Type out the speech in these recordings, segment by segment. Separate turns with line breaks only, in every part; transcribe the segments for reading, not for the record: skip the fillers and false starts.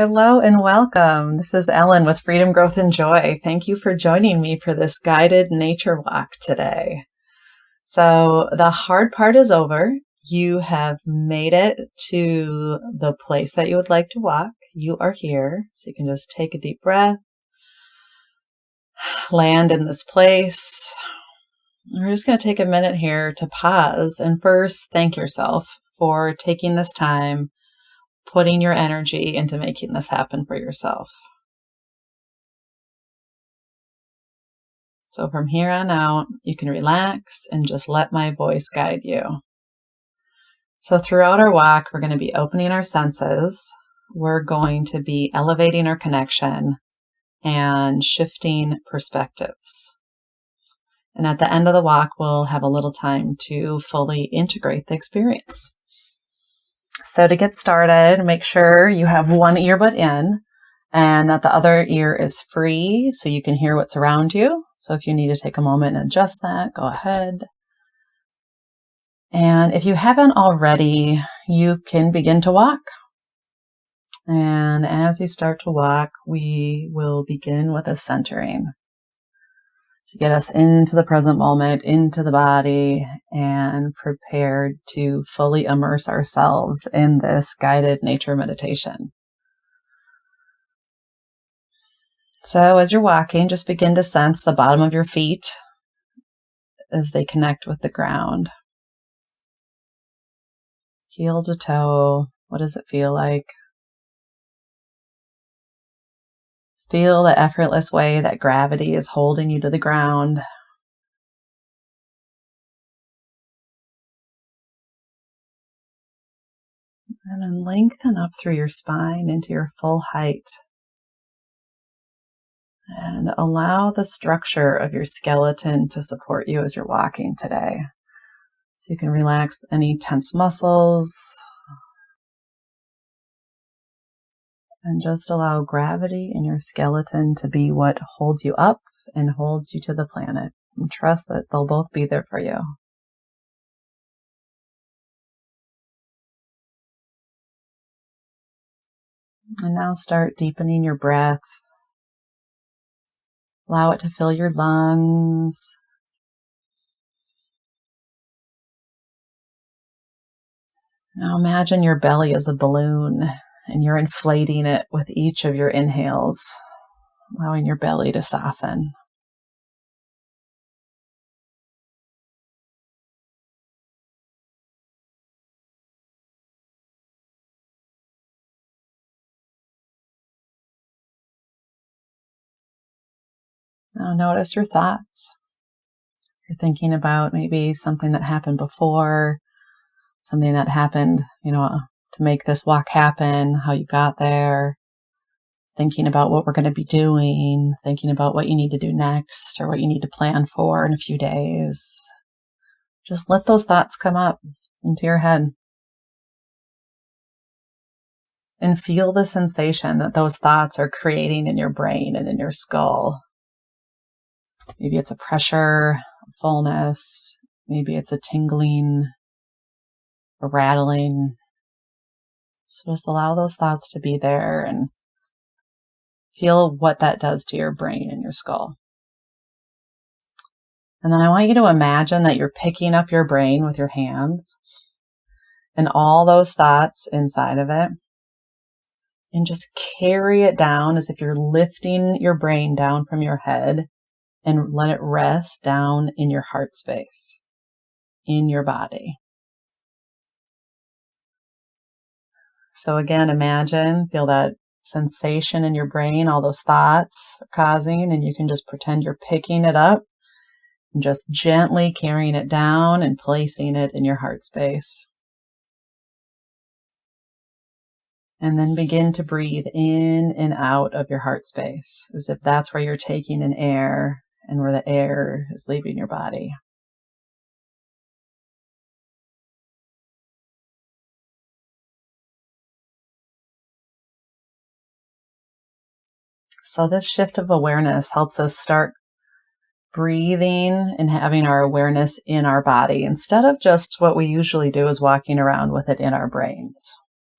Hello and welcome. This is Ellen with Freedom, Growth, and Joy. Thank you for joining me for this guided nature walk today. So the hard part is over. You have made it to the place that you would like to walk. You are here. So you can just take a deep breath, land in this place. We're just going to take a minute here to pause and first thank yourself for taking this time, putting your energy into making this happen for yourself. So from here on out, you can relax and just let my voice guide you. So throughout our walk, we're going to be opening our senses. We're going to be elevating our connection and shifting perspectives. And at the end of the walk, we'll have a little time to fully integrate the experience. So to get started, make sure you have one earbud in and that the other ear is free so you can hear what's around you. So if you need to take a moment and adjust that, go ahead. And if you haven't already, you can begin to walk. And as you start to walk, we will begin with a centering to get us into the present moment, into the body, and prepared to fully immerse ourselves in this guided nature meditation. So as you're walking, just begin to sense the bottom of your feet as they connect with the ground. Heel to toe, what does it feel like? Feel the effortless way that gravity is holding you to the ground. And then lengthen up through your spine into your full height. And allow the structure of your skeleton to support you as you're walking today. So you can relax any tense muscles. And just allow gravity in your skeleton to be what holds you up and holds you to the planet. And trust that they'll both be there for you. And now start deepening your breath. Allow it to fill your lungs. Now imagine your belly as a balloon and you're inflating it with each of your inhales, allowing your belly to soften. Now notice your thoughts. You're thinking about maybe something that happened before, something that happened, to make this walk happen, how you got there, thinking about what we're going to be doing, thinking about what you need to do next or what you need to plan for in a few days. Just let those thoughts come up into your head and feel the sensation that those thoughts are creating in your brain and in your skull. Maybe it's a pressure, a fullness, maybe it's a tingling, a rattling. So just allow those thoughts to be there and feel what that does to your brain and your skull. And then I want you to imagine that you're picking up your brain with your hands and all those thoughts inside of it. And just carry it down as if you're lifting your brain down from your head and let it rest down in your heart space, in your body. So again, feel that sensation in your brain, all those thoughts are causing, and you can just pretend you're picking it up and just gently carrying it down and placing it in your heart space. And then begin to breathe in and out of your heart space, as if that's where you're taking in air and where the air is leaving your body. So this shift of awareness helps us start breathing and having our awareness in our body instead of just what we usually do is walking around with it in our brains.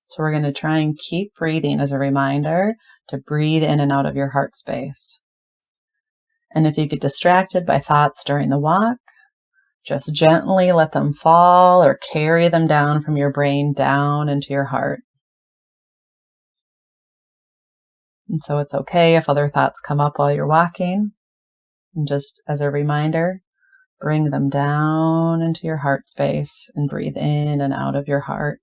So we're going to try and keep breathing as a reminder to breathe in and out of your heart space. And if you get distracted by thoughts during the walk, just gently let them fall or carry them down from your brain down into your heart. And so it's okay if other thoughts come up while you're walking. And just as a reminder, bring them down into your heart space and breathe in and out of your heart.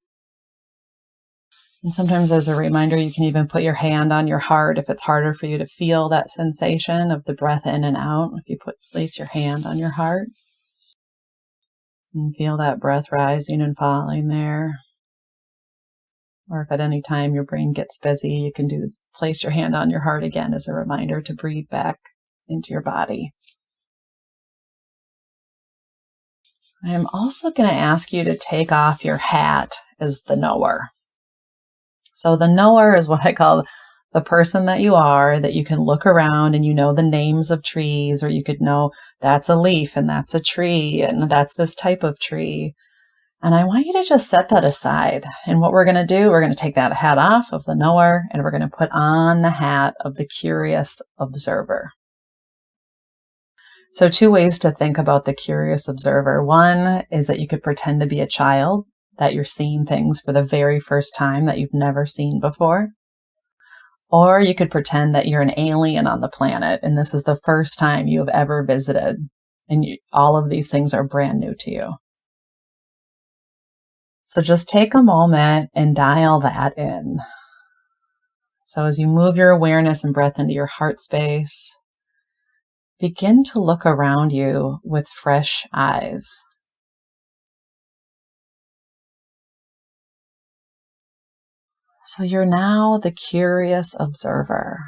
And sometimes as a reminder, you can even put your hand on your heart if it's harder for you to feel that sensation of the breath in and out. If you place your hand on your heart and feel that breath rising and falling there. Or if at any time your brain gets busy, you can place your hand on your heart again as a reminder to breathe back into your body. I am also going to ask you to take off your hat as the knower. So the knower is what I call the person that you are, that you can look around and you know the names of trees, or you could know that's a leaf and that's a tree and that's this type of tree. And I want you to just set that aside. And what we're going to do, we're going to take that hat off of the knower and we're going to put on the hat of the curious observer. So 2 ways to think about the curious observer. One is that you could pretend to be a child, that you're seeing things for the very first time that you've never seen before. Or you could pretend that you're an alien on the planet and this is the first time you have ever visited and all of these things are brand new to you. So just take a moment and dial that in. So as you move your awareness and breath into your heart space, begin to look around you with fresh eyes. So you're now the curious observer.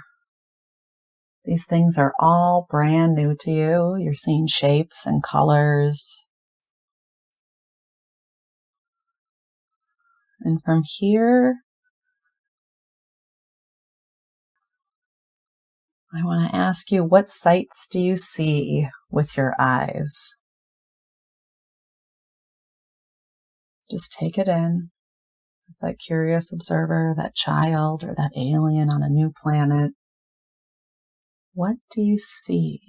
These things are all brand new to you. You're seeing shapes and colors. And from here, I want to ask you, what sights do you see with your eyes? Just take it in. As that curious observer, that child, or that alien on a new planet. What do you see?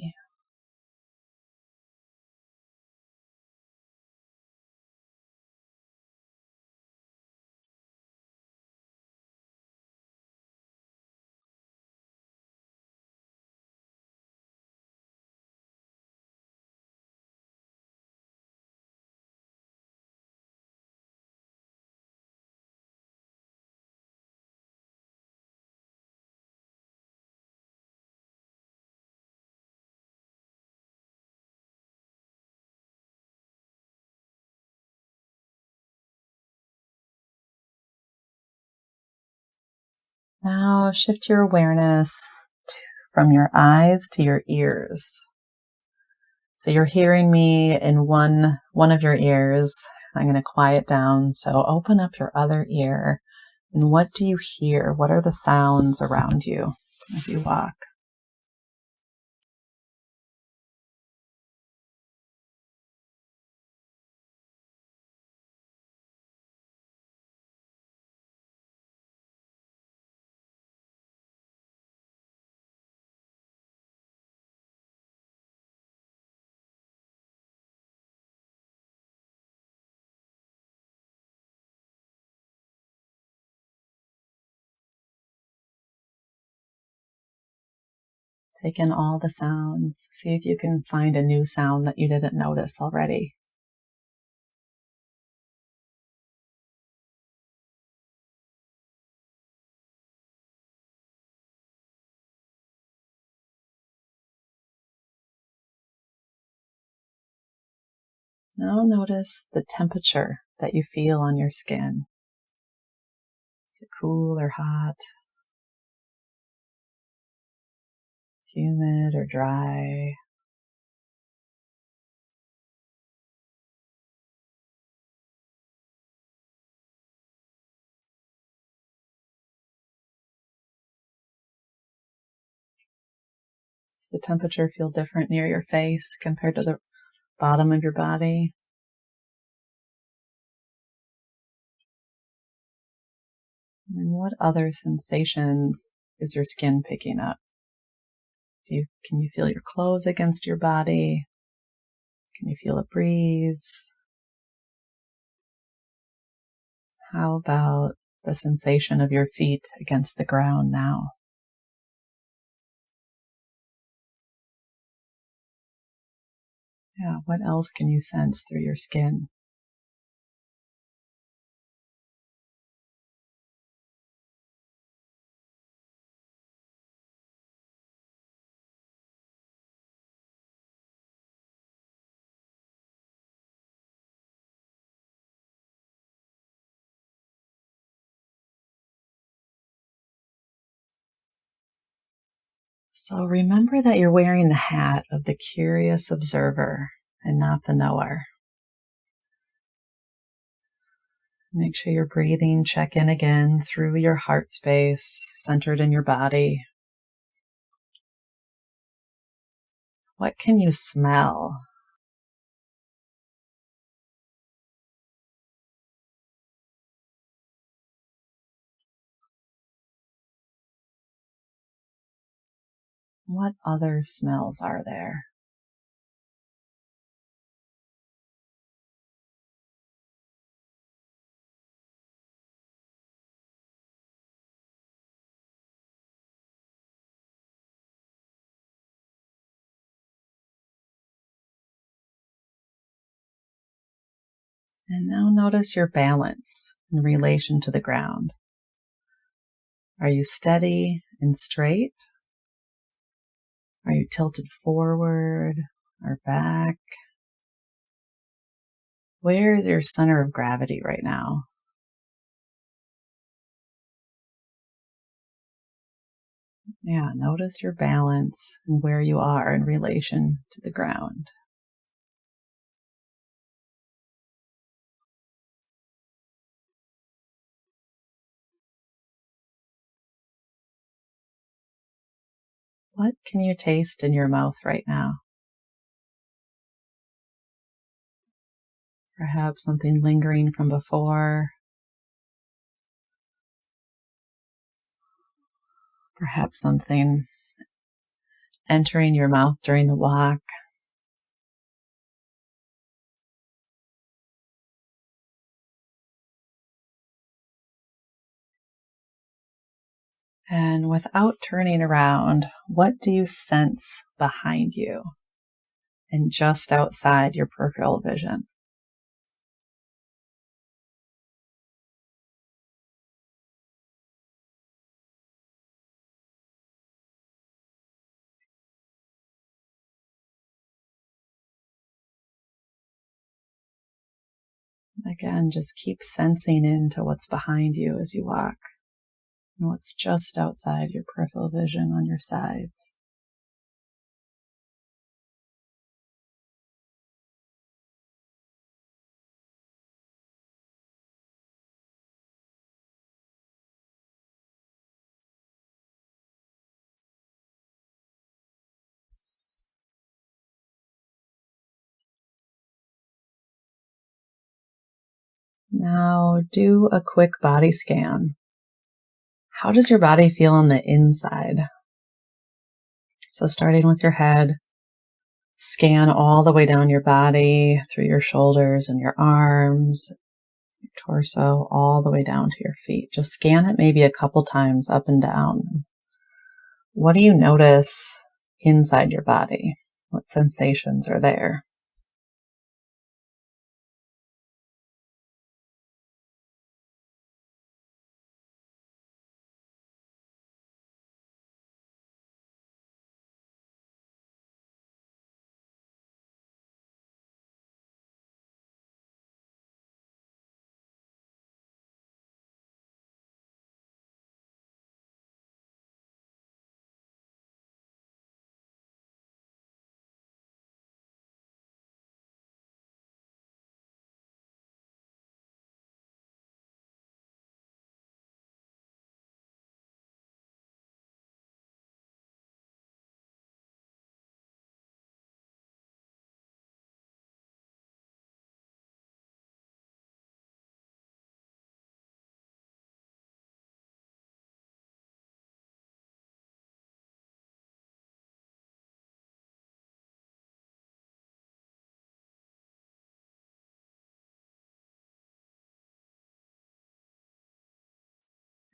Now shift your awareness from your eyes to your ears. So you're hearing me in one of your ears. I'm going to quiet down. So open up your other ear. And what do you hear? What are the sounds around you as you walk? Take in all the sounds. See if you can find a new sound that you didn't notice already. Now notice the temperature that you feel on your skin. Is it cool or hot? Humid or dry? Does the temperature feel different near your face compared to the bottom of your body? And what other sensations is your skin picking up? Can you feel your clothes against your body? Can you feel a breeze? How about the sensation of your feet against the ground now? Yeah, what else can you sense through your skin? So remember that you're wearing the hat of the curious observer and not the knower. Make sure you're breathing. Check in again through your heart space, centered in your body. What can you smell? What other smells are there? And now notice your balance in relation to the ground. Are you steady and straight? Are you tilted forward or back? Where is your center of gravity right now? Yeah, notice your balance and where you are in relation to the ground. What can you taste in your mouth right now? Perhaps something lingering from before. Perhaps something entering your mouth during the walk. And without turning around, what do you sense behind you and just outside your peripheral vision? Again, just keep sensing into what's behind you as you walk and what's just outside your peripheral vision on your sides. Now do a quick body scan. How does your body feel on the inside? So starting with your head, scan all the way down your body, through your shoulders and your arms, your torso, all the way down to your feet. Just scan it maybe a couple times up and down. What do you notice inside your body? What sensations are there?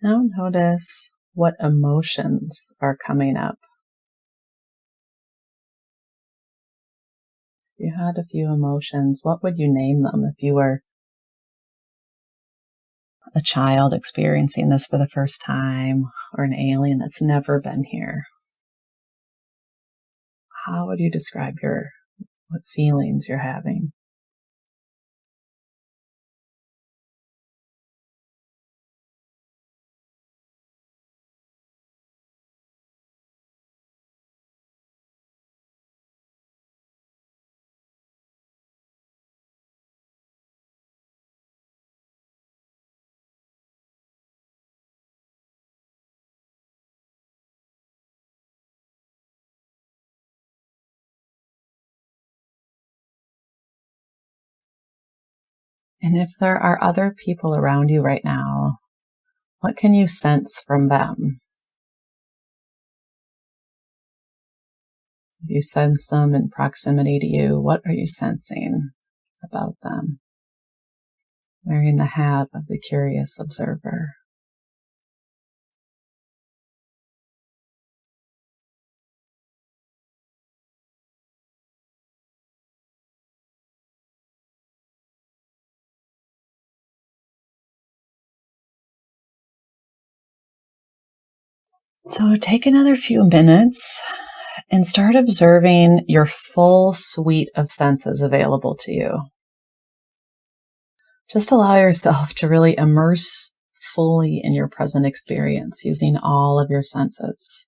Now notice what emotions are coming up. If you had a few emotions, what would you name them if you were a child experiencing this for the first time, or an alien that's never been here? How would you describe what feelings you're having? And if there are other people around you right now, what can you sense from them? If you sense them in proximity to you, what are you sensing about them? Wearing the hat of the curious observer. So take another few minutes and start observing your full suite of senses available to you. Just allow yourself to really immerse fully in your present experience using all of your senses.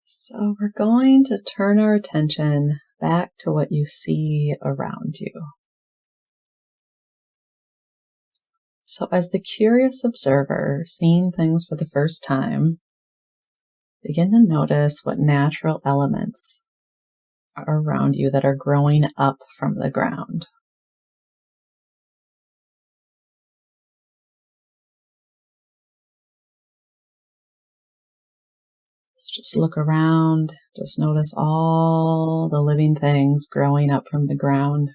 So we're going to turn our attention back to what you see around you. So as the curious observer seeing things for the first time, begin to notice what natural elements are around you that are growing up from the ground. So just look around, just notice all the living things growing up from the ground.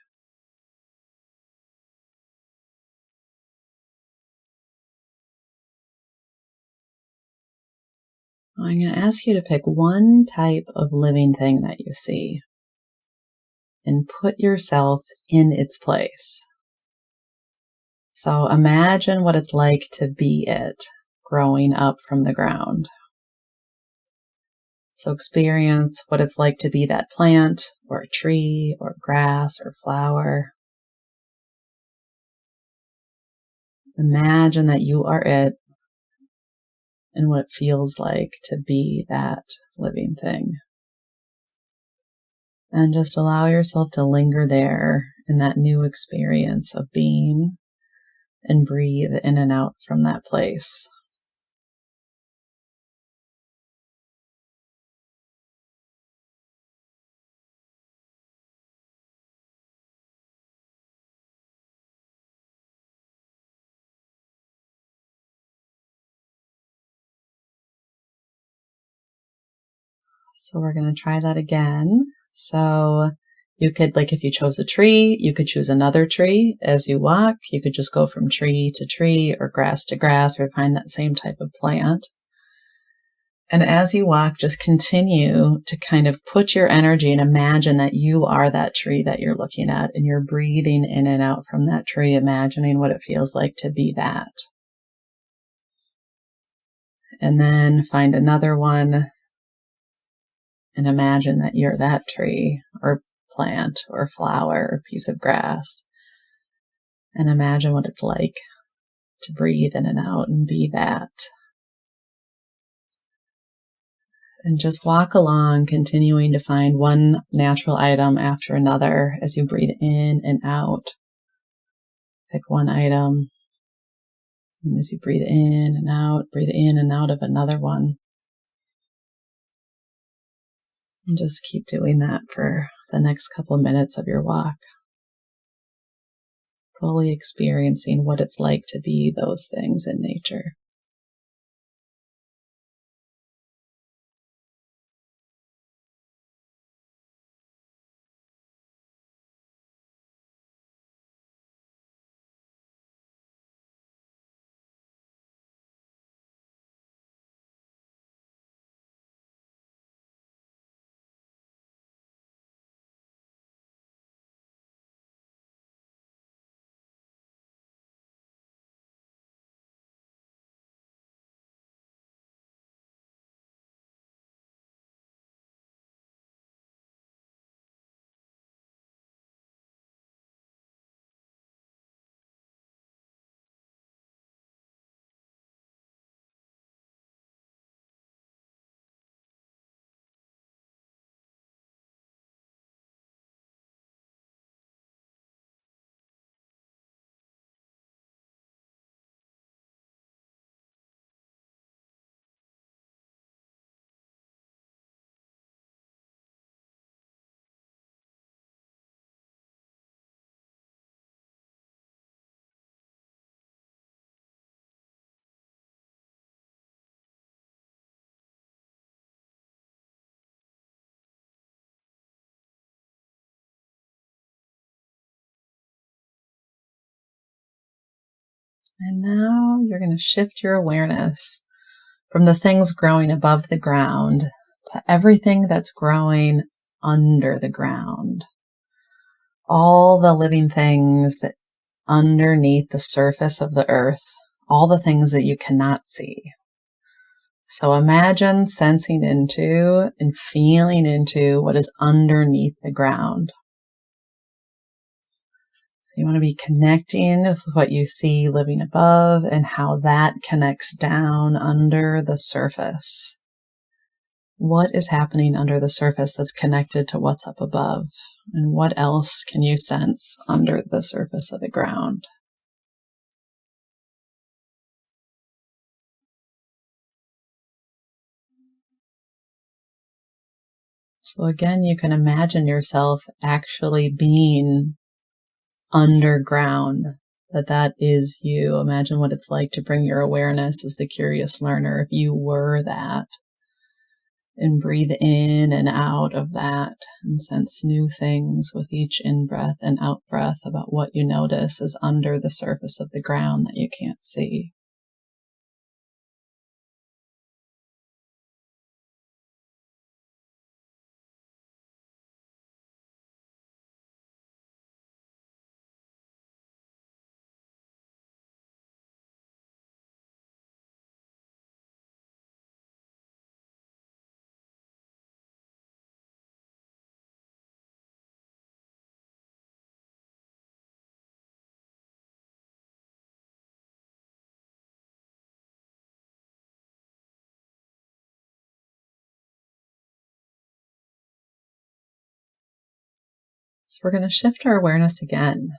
I'm going to ask you to pick one type of living thing that you see and put yourself in its place. So imagine what it's like to be it growing up from the ground. So experience what it's like to be that plant or a tree or grass or flower. Imagine that you are it and what it feels like to be that living thing. And just allow yourself to linger there in that new experience of being, and breathe in and out from that place. So we're going to try that again. So you could, like, if you chose a tree, you could choose another tree as you walk. You could just go from tree to tree or grass to grass or find that same type of plant. And as you walk, just continue to kind of put your energy and imagine that you are that tree that you're looking at and you're breathing in and out from that tree, imagining what it feels like to be that. And then find another one and imagine that you're that tree or plant or flower or piece of grass. And imagine what it's like to breathe in and out and be that. And just walk along, continuing to find one natural item after another as you breathe in and out. Pick one item. And as you breathe in and out of another one. And just keep doing that for the next couple of minutes of your walk. Fully experiencing what it's like to be those things in nature. And now you're going to shift your awareness from the things growing above the ground to everything that's growing under the ground. All the living things that underneath the surface of the earth, all the things that you cannot see. So imagine sensing into and feeling into what is underneath the ground. So you want to be connecting with what you see living above and how that connects down under the surface. What is happening under the surface that's connected to what's up above? And what else can you sense under the surface of the ground? So again, you can imagine yourself actually being underground, that is you. Imagine what it's like to bring your awareness as the curious learner if you were that. And breathe in and out of that and sense new things with each in-breath and out-breath about what you notice is under the surface of the ground that you can't see. So we're going to shift our awareness again.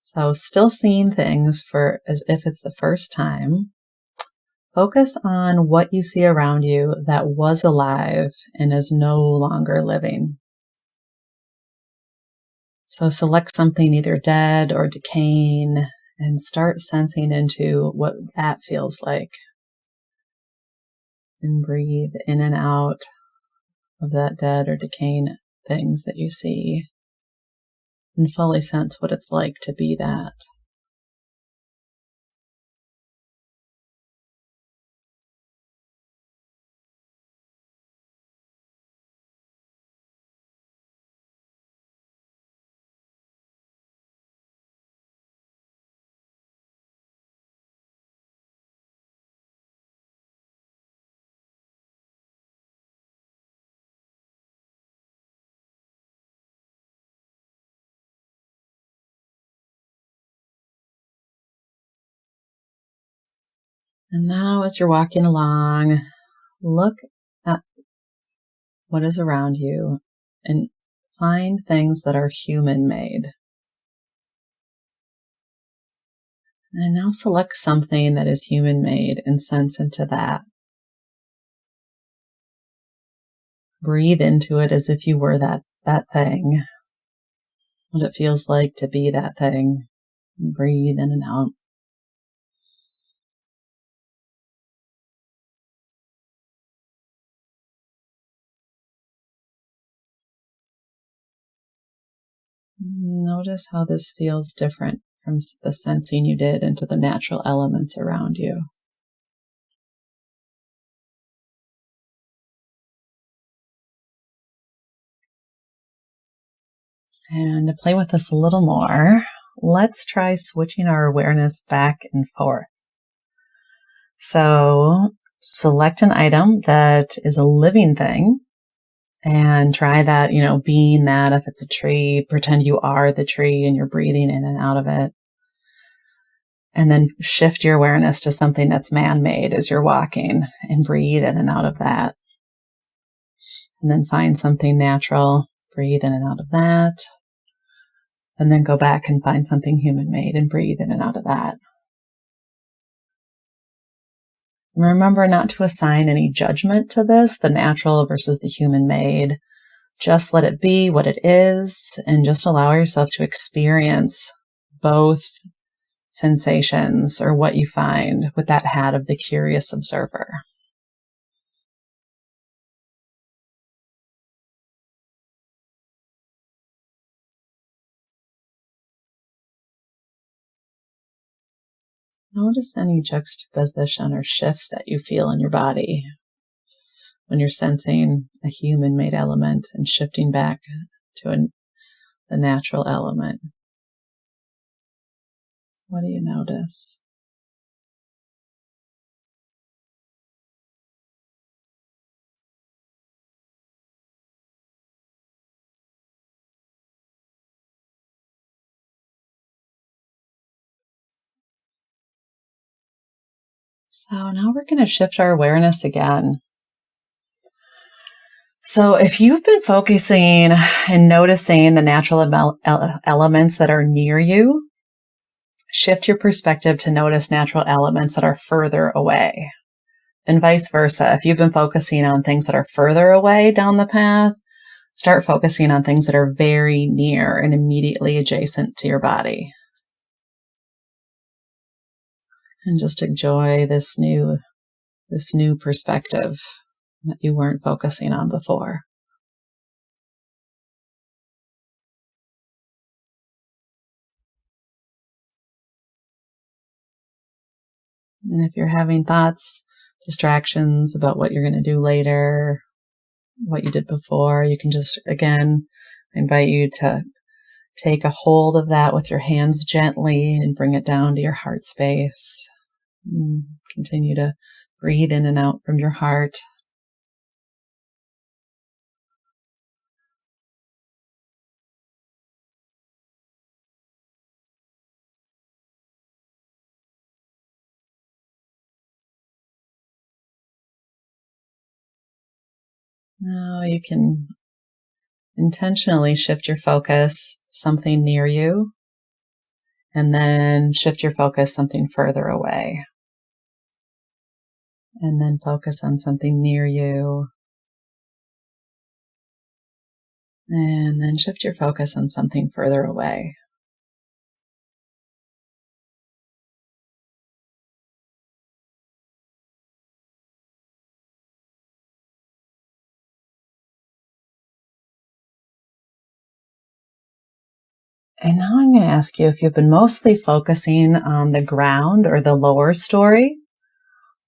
So still seeing things for as if it's the first time. Focus on what you see around you that was alive and is no longer living. So select something either dead or decaying and start sensing into what that feels like. And breathe in and out of that dead or decaying things that you see. And fully sense what it's like to be that. And now as you're walking along, look at what is around you and find things that are human-made. And now select something that is human-made and sense into that. Breathe into it as if you were that thing. What it feels like to be that thing. Breathe in and out. Notice how this feels different from the sensing you did into the natural elements around you. And to play with this a little more, let's try switching our awareness back and forth. So select an item that is a living thing and try that, being that. If it's a tree, pretend you are the tree and you're breathing in and out of it. And then shift your awareness to something that's man-made as you're walking and breathe in and out of that. And then find something natural, breathe in and out of that. And then go back and find something human-made and breathe in and out of that. Remember not to assign any judgment to this, the natural versus the human-made. Just let it be what it is and just allow yourself to experience both sensations or what you find with that hat of the curious observer. Notice any juxtaposition or shifts that you feel in your body when you're sensing a human-made element and shifting back to the natural element. What do you notice? So now we're going to shift our awareness again. So if you've been focusing and noticing the natural elements that are near you, shift your perspective to notice natural elements that are further away. And vice versa. If you've been focusing on things that are further away down the path, start focusing on things that are very near and immediately adjacent to your body. And just enjoy this new perspective that you weren't focusing on before. And if you're having thoughts, distractions about what you're going to do later, what you did before, you can just, again, invite you to take a hold of that with your hands gently and bring it down to your heart space. Continue to breathe in and out from your heart. Now you can intentionally shift your focus something near you, and then shift your focus something further away. And then focus on something near you. And then shift your focus on something further away. And now I'm going to ask you, if you've been mostly focusing on the ground or the lower story,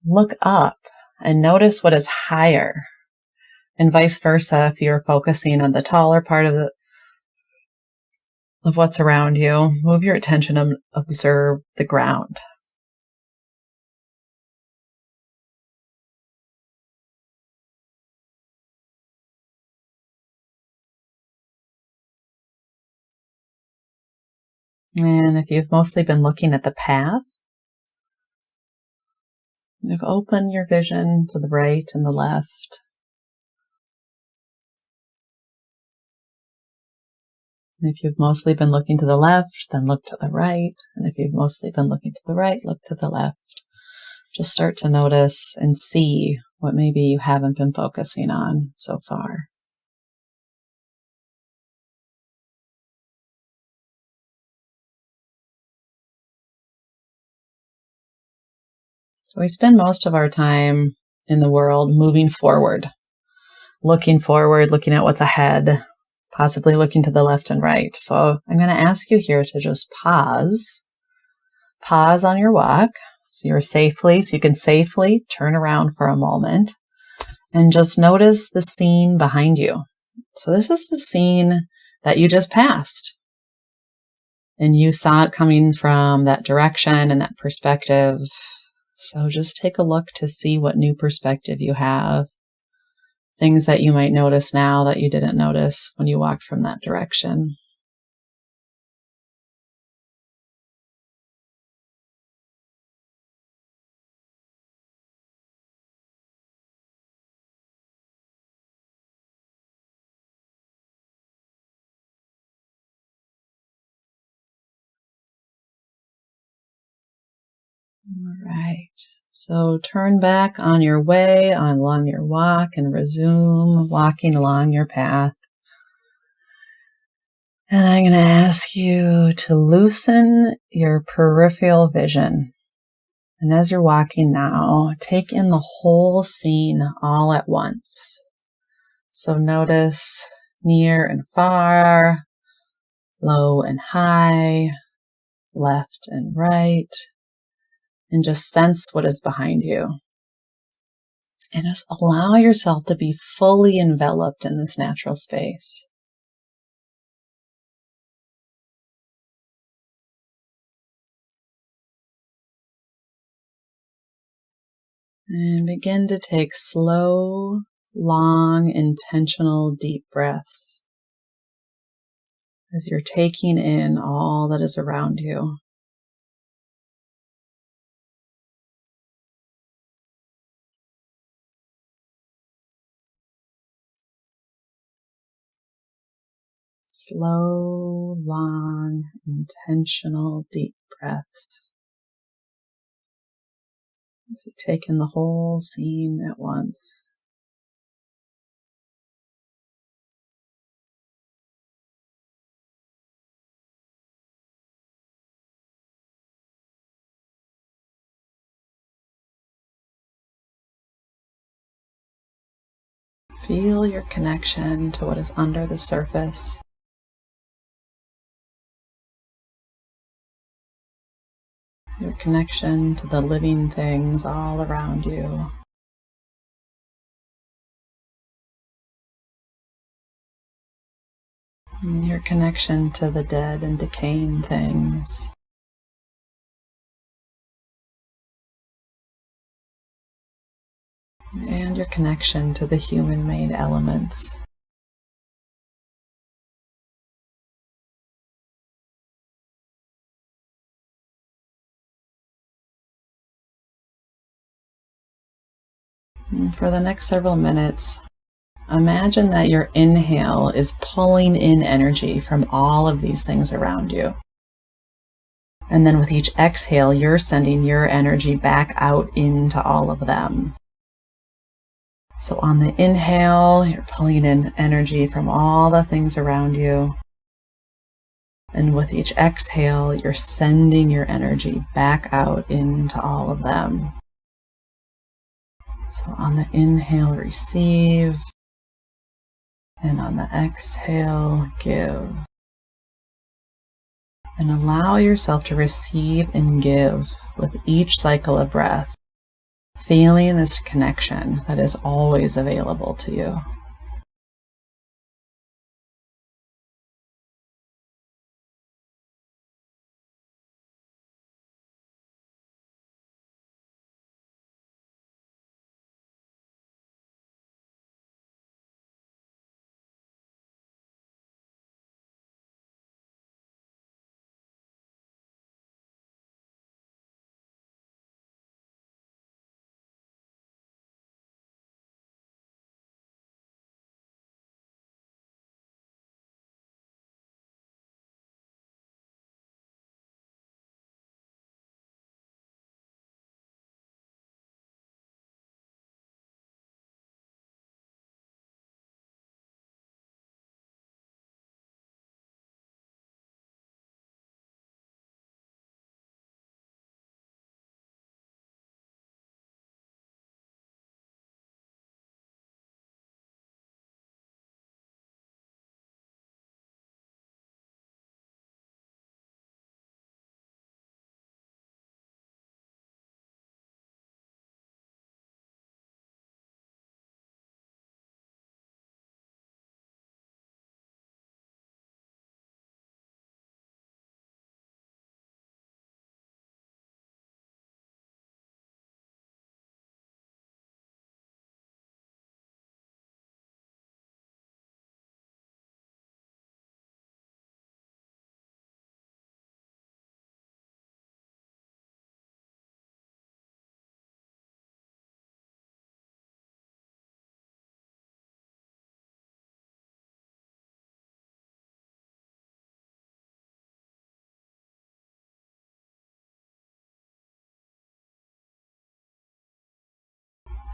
look up and notice what is higher. And vice versa, if you're focusing on the taller part of what's around you, move your attention and observe the ground. And if you've mostly been looking at the path, you've opened your vision to the right and the left. And if you've mostly been looking to the left, then look to the right. And if you've mostly been looking to the right, look to the left. Just start to notice and see what maybe you haven't been focusing on so far. So we spend most of our time in the world moving forward, looking at what's ahead, possibly looking to the left and right. So I'm going to ask you here to just pause on your walk so you can safely turn around for a moment and just notice the scene behind you. So this is the scene that you just passed. And you saw it coming from that direction and that perspective. So just take a look to see what new perspective you have. Things that you might notice now that you didn't notice when you walked from that direction. All right. So turn back on your way along your walk and resume walking along your path. And I'm going to ask you to loosen your peripheral vision. And as you're walking now, take in the whole scene all at once. So notice near and far, low and high, left and right, and just sense what is behind you. And just allow yourself to be fully enveloped in this natural space. And begin to take slow, long, intentional, deep breaths as you're taking in all that is around you. Slow, long, intentional, deep breaths as you take in the whole scene at once. Feel your connection to what is under the surface. Your connection to the living things all around you. And your connection to the dead and decaying things. And your connection to the human-made elements. And for the next several minutes, imagine that your inhale is pulling in energy from all of these things around you. And then with each exhale, you're sending your energy back out into all of them. So on the inhale, you're pulling in energy from all the things around you. And with each exhale, you're sending your energy back out into all of them. So on the inhale, receive. And on the exhale, give. And allow yourself to receive and give with each cycle of breath, feeling this connection that is always available to you.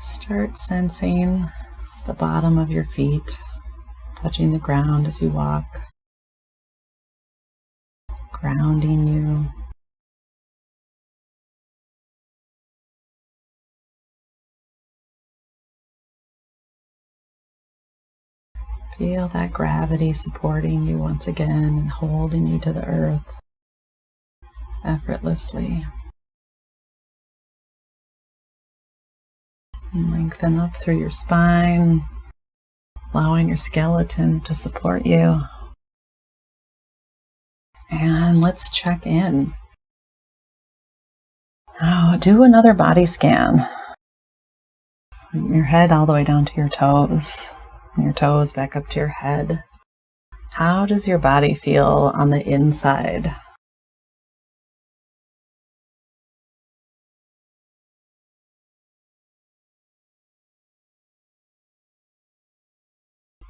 Start sensing the bottom of your feet touching the ground as you walk, grounding you. Feel that gravity supporting you once again and holding you to the earth effortlessly. And lengthen up through your spine, allowing your skeleton to support you. And let's check in. Now, do another body scan. From your head all the way down to your toes, and your toes back up to your head. How does your body feel on the inside?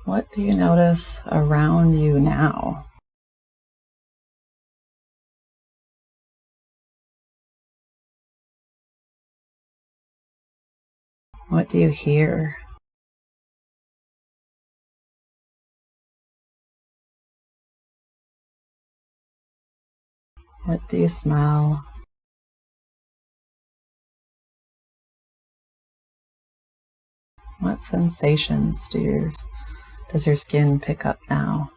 What do you notice around you now? What do you hear? What do you smell? What sensations does your skin pick up now?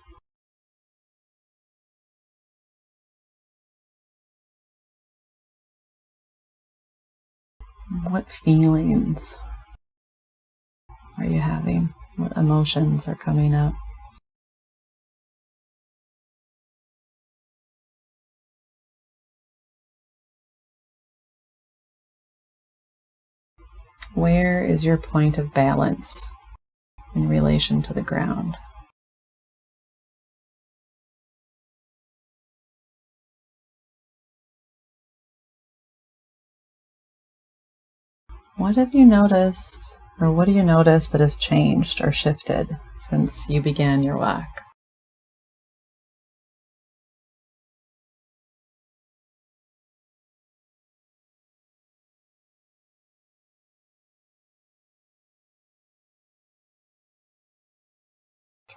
What feelings are you having? What emotions are coming up? Where is your point of balance in relation to the ground? What have you noticed, or what do you notice that has changed or shifted since you began your walk?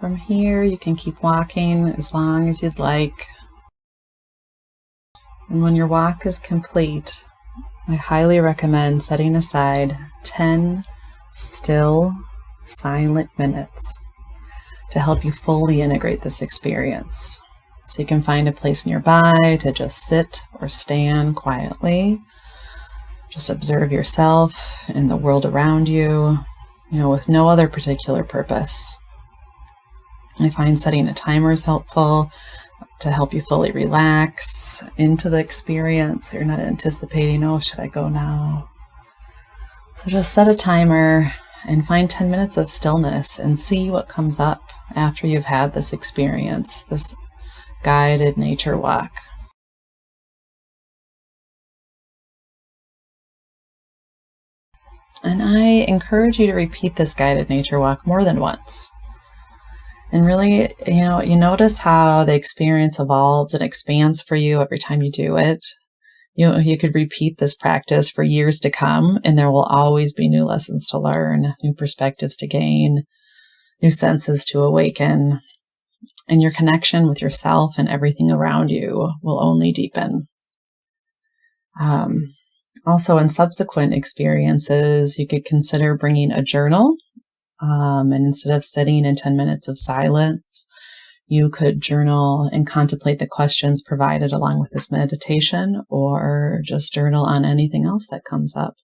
From here, you can keep walking as long as you'd like. And when your walk is complete, I highly recommend setting aside 10 still, silent minutes to help you fully integrate this experience. So you can find a place nearby to just sit or stand quietly. Just observe yourself and the world around you, with no other particular purpose. I find setting a timer is helpful to help you fully relax into the experience. You're not anticipating, oh, should I go now? So just set a timer and find 10 minutes of stillness and see what comes up after you've had this experience, this guided nature walk. And I encourage you to repeat this guided nature walk more than once. And really, you notice how the experience evolves and expands for you every time you do it. You could repeat this practice for years to come, and there will always be new lessons to learn, new perspectives to gain, new senses to awaken, and your connection with yourself and everything around you will only deepen. Also, in subsequent experiences, you could consider bringing a journal, and instead of sitting in 10 minutes of silence, you could journal and contemplate the questions provided along with this meditation, or just journal on anything else that comes up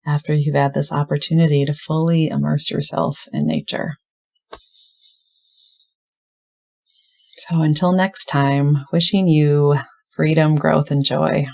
after you've had this opportunity to fully immerse yourself in nature. So until next time, wishing you freedom, growth, and joy.